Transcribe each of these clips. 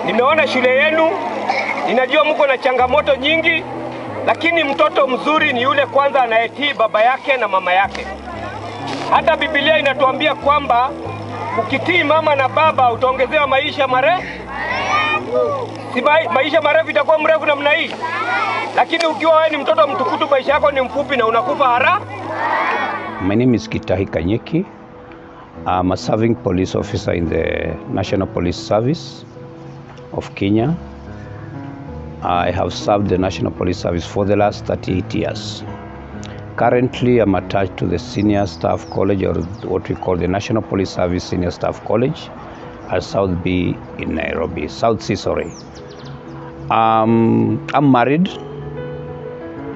Nimeona shule yenu, ninajua mko na changamoto nyingi, lakini mtoto mzuri ni yule kwanza anayetii baba yake na mama yake. Hata Biblia inatuambia kwamba ukitii mama na baba utaongezewa maisha marefu. Si maisha marefu itakuwa mrefu namna hii. Lakini ukiwa wewe ni mtoto mtukutu, maisha yako ni mfupi na unakufa haraka. My name is Kitahi Kanyeki. I'm a serving police officer in the National Police Service of Kenya. I have served the National Police Service for the last 38 years. Currently, I'm attached to the Senior Staff College, or what we call the National Police Service Senior Staff College at South B in Nairobi, South C, sorry. I'm married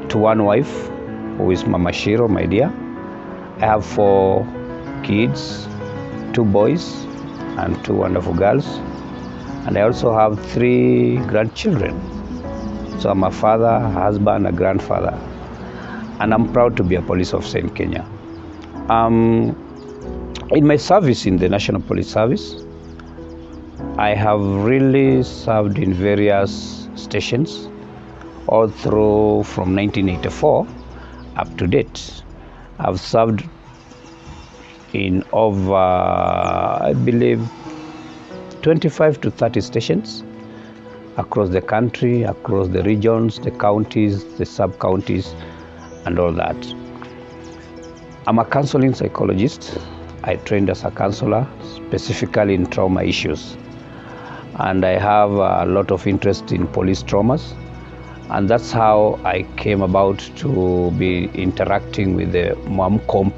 to one wife, who is Mama Shiro, my dear. I have 4 kids, 2 boys and 2 wonderful girls. And I also have 3 grandchildren. So I'm a father, a husband, a grandfather. And I'm proud to be a police officer in Kenya. In my service in the National Police Service, I have really served in various stations all through from 1984 up to date. I've served in over, I believe, 25 to 30 stations across the country, across the regions, the counties, the sub-counties, and all that. I'm a counseling psychologist. I trained as a counselor, specifically in trauma issues. And I have a lot of interest in police traumas. And that's how I came about to be interacting with the MUAMKO.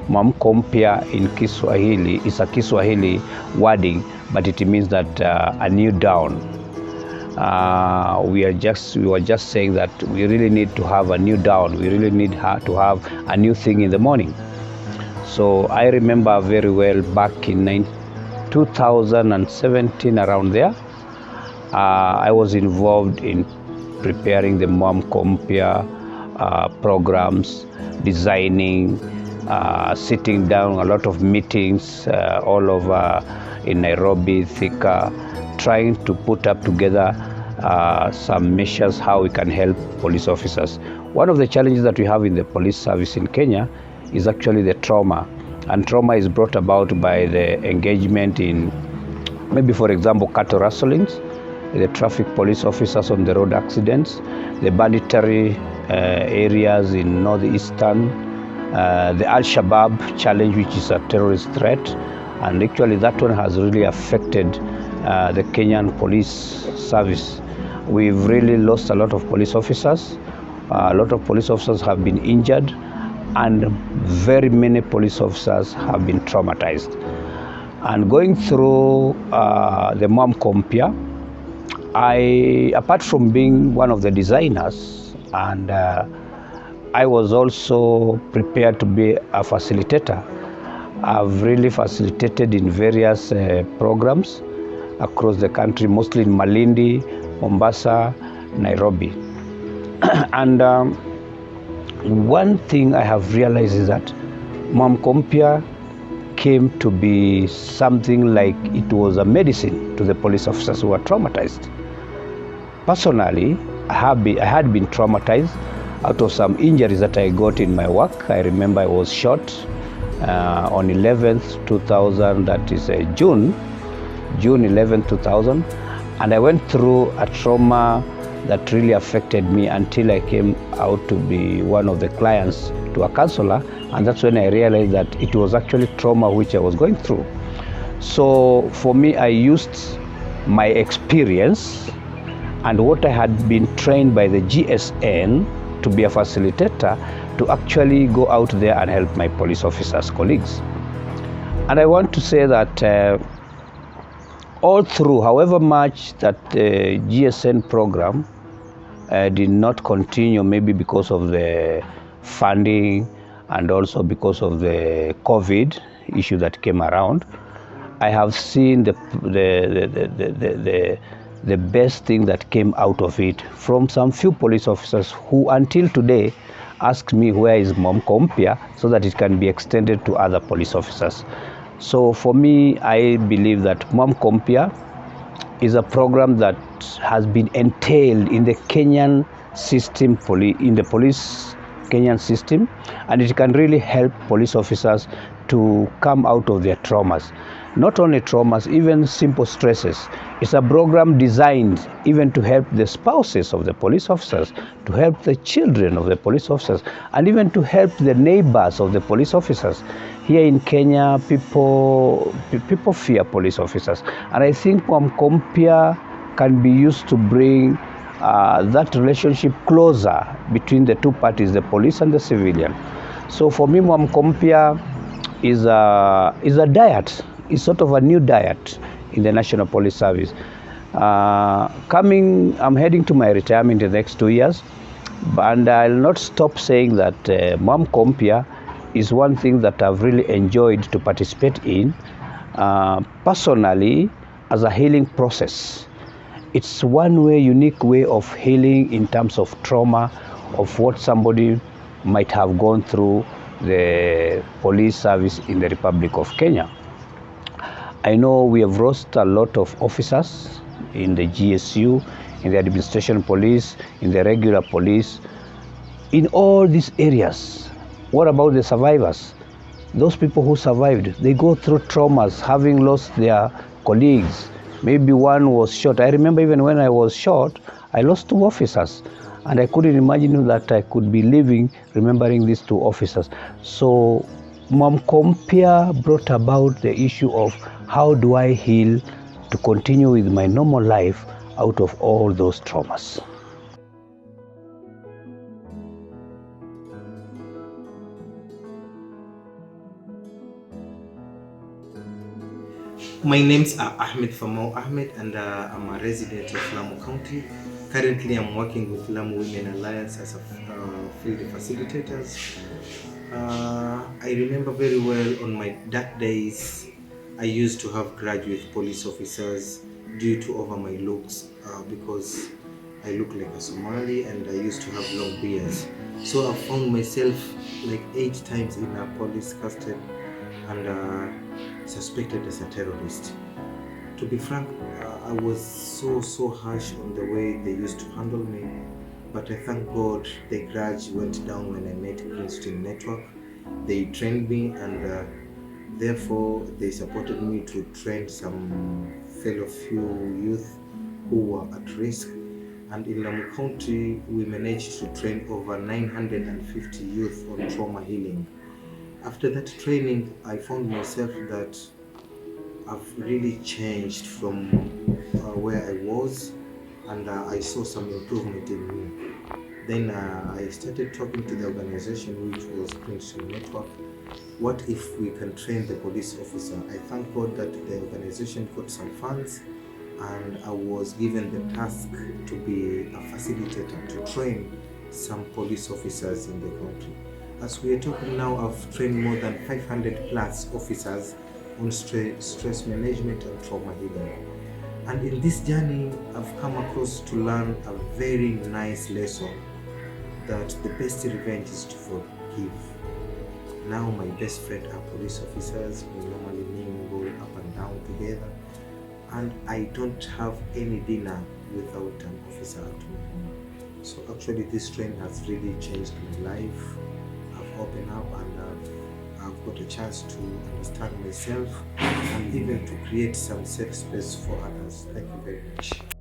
MUAMKO in Kiswahili is a Kiswahili wording, but it means that a new dawn. We were just saying that we really need to have a new dawn. We really need to have a new thing in the morning. So I remember very well back in 2017, around there, I was involved in preparing the MUAMKO programs, designing, sitting down, a lot of meetings all over in Nairobi, Thika, trying to put up together some measures how we can help police officers. One of the challenges that we have in the police service in Kenya is actually the trauma. And trauma is brought about by the engagement in, maybe for example, cattle rustlings, the traffic police officers on the road accidents, the banditry areas in northeastern, the Al-Shabaab challenge, which is a terrorist threat. And actually that one has really affected the Kenyan police service. We've really lost a lot of police officers. A lot of police officers have been injured, and very many police officers have been traumatized. And going through the MUAMKO, apart from being one of the designers, and I was also prepared to be a facilitator. I've really facilitated in various programs across the country, mostly in Malindi, Mombasa, Nairobi. And one thing I have realized is that MUAMKO came to be something like it was a medicine to the police officers who were traumatized. Personally, I had been traumatized out of some injuries that I got in my work. I remember I was shot on 11th, 2000, that is June 11, 2000. And I went through a trauma that really affected me until I came out to be one of the clients to a counselor. And that's when I realized that it was actually trauma which I was going through. So for me, I used my experience and what I had been trained by the GSN to be a facilitator to actually go out there and help my police officers, colleagues. And I want to say that all through, however much that the GSN program did not continue, maybe because of the funding and also because of the COVID issue that came around, I have seen the best thing that came out of it from some few police officers who until today ask me where is MUAMKO so that it can be extended to other police officers. So for me, I believe that MUAMKO is a program that has been entailed in the Kenyan system, in the police Kenyan system, and it can really help police officers to come out of their traumas. Not only traumas, even simple stresses. It's a program designed even to help the spouses of the police officers, to help the children of the police officers, and even to help the neighbors of the police officers. Here in Kenya, people fear police officers, and I think MUAMKO can be used to bring that relationship closer between the two parties, the police and the civilian. So for me, MUAMKO is a diet. It's sort of a new diet in the National Police Service. I'm heading to my retirement in the next 2 years, and I'll not stop saying that MUAMKO is one thing that I've really enjoyed to participate in personally as a healing process. It's one unique way of healing in terms of trauma, of what somebody might have gone through the police service in the Republic of Kenya. I know we have lost a lot of officers in the GSU, in the administration police, in the regular police, in all these areas. What about the survivors? Those people who survived, they go through traumas, having lost their colleagues. Maybe one was shot. I remember even when I was shot, I lost 2 officers. And I couldn't imagine that I could be living remembering these 2 officers. So MUAMKO brought about the issue of how do I heal to continue with my normal life out of all those traumas. My name's Ahmed Famau Ahmed, and I'm a resident of Lamu County. Currently, I'm working with Lamu Women Alliance as a field facilitators. I remember very well on my dark days, I used to have grudge with police officers due to over my looks, because I look like a Somali and I used to have long beards. So I found myself like 8 times in a police custody and suspected as a terrorist. To be frank, I was so harsh on the way they used to handle me, but I thank God the grudge went down when I met Princeton Network. They trained me, and therefore they supported me to train some fellow few youth who were at risk. And in Lamu County, we managed to train over 950 youth on trauma healing. After that training, I found myself that I've really changed from where I was, and I saw some improvement in me. Then I started talking to the organization, which was Princeton Network. What if we can train the police officer? I thank God that the organization got some funds, and I was given the task to be a facilitator to train some police officers in the country. As we are talking now, I've trained more than 500 plus officers on stress management and trauma healing. And in this journey, I've come across to learn a very nice lesson, that the best revenge is to forgive. Now my best friend are police officers. We normally mingle up and down together, and I don't have any dinner without an officer at my home. So actually this training has really changed my life. I've opened up, and I've got a chance to understand myself and even to create some safe space for others. Thank you very much.